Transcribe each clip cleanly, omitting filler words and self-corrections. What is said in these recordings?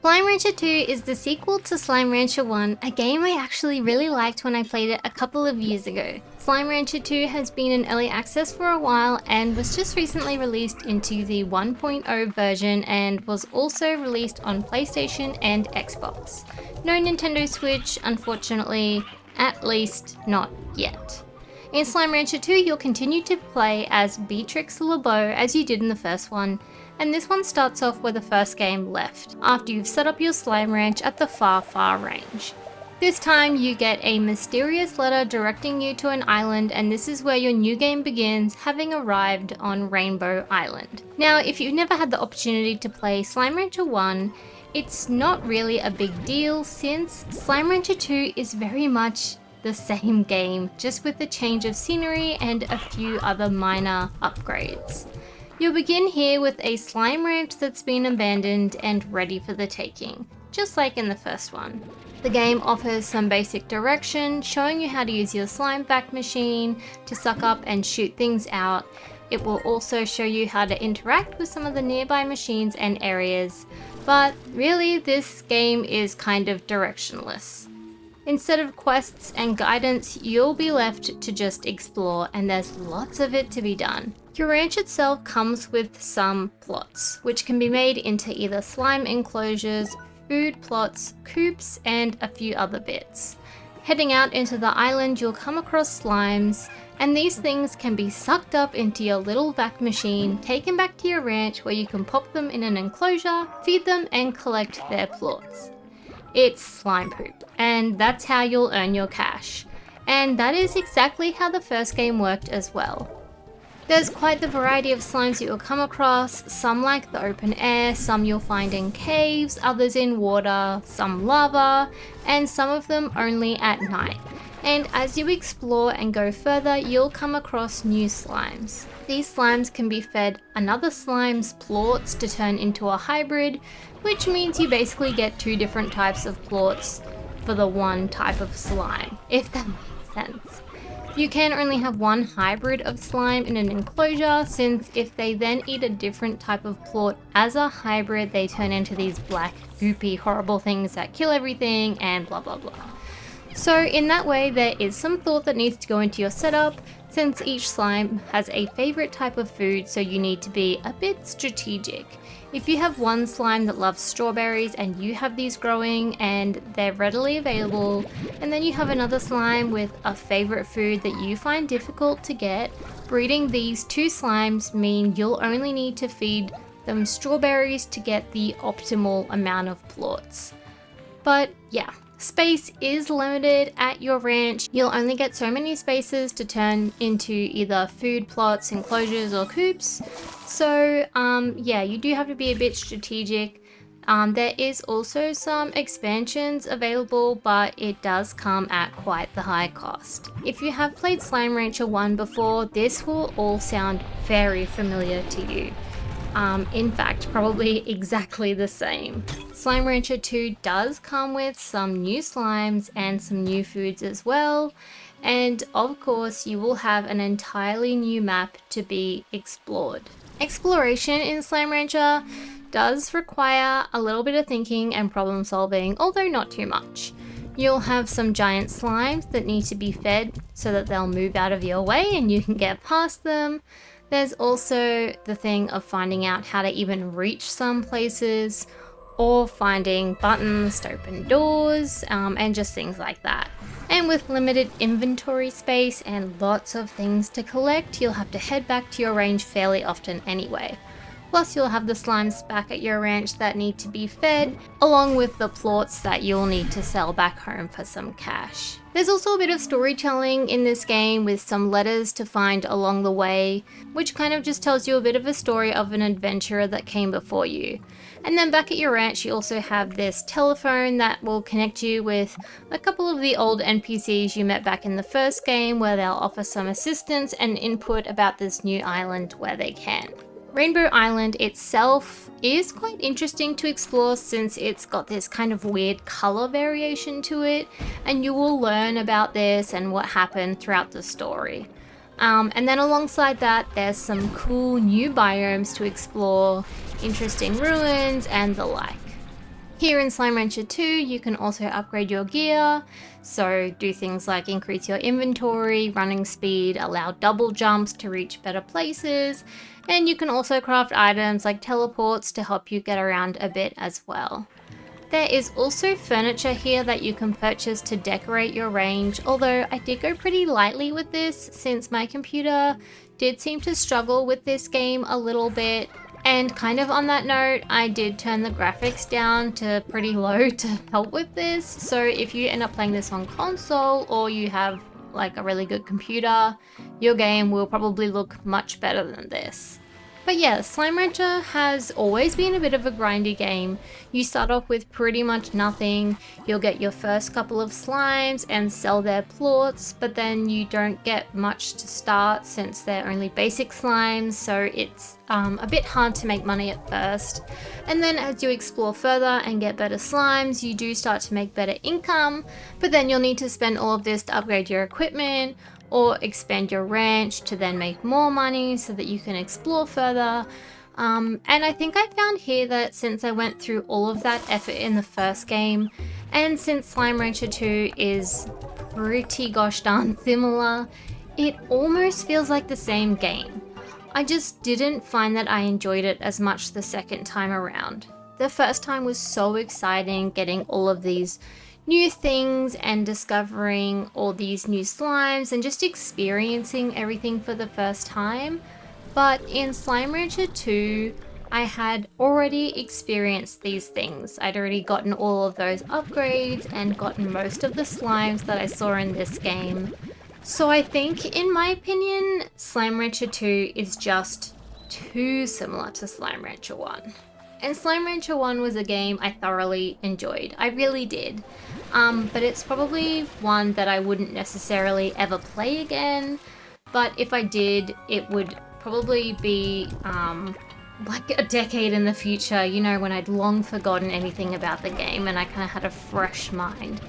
Slime Rancher 2 is the sequel to Slime Rancher 1, a game I actually really liked when I played it a couple of years ago. Slime Rancher 2 has been in early access for a while and was just recently released into the 1.0 version and was also released on PlayStation and Xbox. No Nintendo Switch, unfortunately, at least not yet. In Slime Rancher 2, you'll continue to play as Beatrix LeBeau as you did in the first one, and this one starts off where the first game left, after you've set up your slime ranch at the far range. This time you get a mysterious letter directing you to an island, and this is where your new game begins, having arrived on Rainbow Island. Now, if you've never had the opportunity to play Slime Rancher 1, it's not really a big deal since Slime Rancher 2 is very much the same game, just with a change of scenery and a few other minor upgrades. You'll begin here with a slime ranch that's been abandoned and ready for the taking, just like in the first one. The game offers some basic direction, showing you how to use your slime vac machine to suck up and shoot things out. It will also show you how to interact with some of the nearby machines and areas, but really this game is kind of directionless. Instead of quests and guidance, you'll be left to just explore, and there's lots of it to be done. Your ranch itself comes with some plots, which can be made into either slime enclosures, food plots, coops, and a few other bits. Heading out into the island, you'll come across slimes, and these things can be sucked up into your little vac machine, taken back to your ranch where you can pop them in an enclosure, feed them, and collect their plots. It's slime poop, and that's how you'll earn your cash. And that is exactly how the first game worked as well. There's quite the variety of slimes you'll come across, some like the open air, some you'll find in caves, others in water, some lava, and some of them only at night. And as you explore and go further, you'll come across new slimes. These slimes can be fed another slime's plorts to turn into a hybrid, which means you basically get two different types of plorts for the one type of slime, if that makes sense. You can only have one hybrid of slime in an enclosure, since if they then eat a different type of plort as a hybrid, they turn into these black, goopy, horrible things that kill everything and blah blah blah. So in that way, there is some thought that needs to go into your setup, since each slime has a favorite type of food, so you need to be a bit strategic. If you have one slime that loves strawberries and you have these growing and they're readily available, and then you have another slime with a favorite food that you find difficult to get, breeding these two slimes mean you'll only need to feed them strawberries to get the optimal amount of plorts. But yeah, space is limited at your ranch. You'll only get so many spaces to turn into either food plots, enclosures, or coops. So yeah, you do have to be a bit strategic. There is also some expansions available, but it does come at quite the high cost. If you have played Slime Rancher 1 before, this will all sound very familiar to you. In fact, probably exactly the same. Slime Rancher 2 does come with some new slimes and some new foods as well, and of course you will have an entirely new map to be explored. Exploration in Slime Rancher does require a little bit of thinking and problem solving, although not too much. You'll have some giant slimes that need to be fed so that they'll move out of your way and you can get past them. There's also the thing of finding out how to even reach some places, or finding buttons to open doors, and just things like that. And with limited inventory space and lots of things to collect, you'll have to head back to your range fairly often anyway. Plus you'll have the slimes back at your ranch that need to be fed, along with the plorts that you'll need to sell back home for some cash. There's also a bit of storytelling in this game with some letters to find along the way, which kind of just tells you a bit of a story of an adventurer that came before you. And then back at your ranch you also have this telephone that will connect you with a couple of the old NPCs you met back in the first game, where they'll offer some assistance and input about this new island where they can. Rainbow Island itself is quite interesting to explore, since it's got this kind of weird color variation to it, and you will learn about this and what happened throughout the story. And then alongside that, there's some cool new biomes to explore, interesting ruins, and the like. Here in Slime Rancher 2, you can also upgrade your gear, so do things like increase your inventory, running speed, allow double jumps to reach better places, and you can also craft items like teleports to help you get around a bit as well. There is also furniture here that you can purchase to decorate your range, although I did go pretty lightly with this since my computer did seem to struggle with this game a little bit. And kind of on that note, I did turn the graphics down to pretty low to help with this. So if you end up playing this on console or you have like a really good computer, your game will probably look much better than this. But yeah, Slime Rancher has always been a bit of a grindy game. You start off with pretty much nothing, you'll get your first couple of slimes and sell their plorts, but then you don't get much to start since they're only basic slimes, so it's a bit hard to make money at first. And then as you explore further and get better slimes, you do start to make better income, but then you'll need to spend all of this to upgrade your equipment, or expand your ranch to then make more money so that you can explore further. And I think I found here that since I went through all of that effort in the first game, and since Slime Rancher 2 is pretty gosh darn similar, it almost feels like the same game. I just didn't find that I enjoyed it as much the second time around. The first time was so exciting, getting all of these new things and discovering all these new slimes and just experiencing everything for the first time. But in Slime Rancher 2, I had already experienced these things. I'd already gotten all of those upgrades and gotten most of the slimes that I saw in this game. So I think, in my opinion, Slime Rancher 2 is just too similar to Slime Rancher 1. And Slime Rancher 1 was a game I thoroughly enjoyed. I really did. But it's probably one that I wouldn't necessarily ever play again. But if I did, it would probably be like a decade in the future, you know, when I'd long forgotten anything about the game and I kind of had a fresh mind.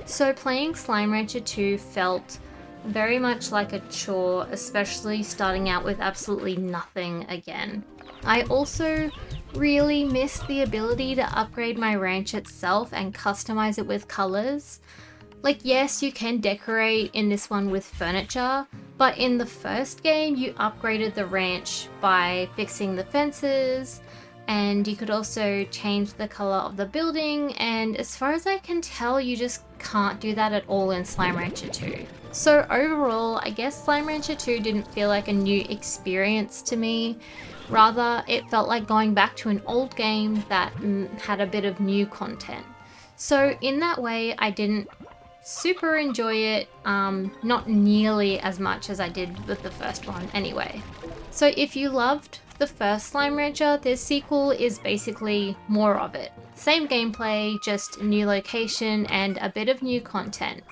So playing Slime Rancher 2 felt very much like a chore, especially starting out with absolutely nothing again. I also really missed the ability to upgrade my ranch itself and customize it with colors. Like, yes, you can decorate in this one with furniture, but in the first game you upgraded the ranch by fixing the fences, and you could also change the color of the building, and as far as I can tell, you just can't do that at all in Slime Rancher 2. So overall, I guess Slime Rancher 2 didn't feel like a new experience to me. Rather, it felt like going back to an old game that had a bit of new content. So in that way, I didn't super enjoy it, not nearly as much as I did with the first one anyway. So if you loved the first Slime Rancher, this sequel is basically more of it. Same gameplay, just new location and a bit of new content.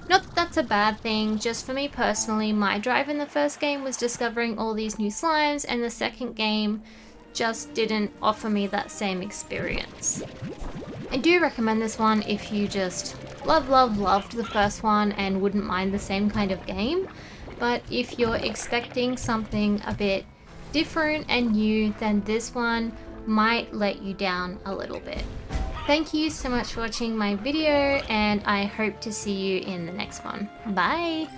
Not that that's a bad thing, just for me personally, my drive in the first game was discovering all these new slimes, and the second game just didn't offer me that same experience. I do recommend this one if you just loved the first one and wouldn't mind the same kind of game, but if you're expecting something a bit different and new, then this one might let you down a little bit. Thank you so much for watching my video, and I hope to see you in the next one. Bye!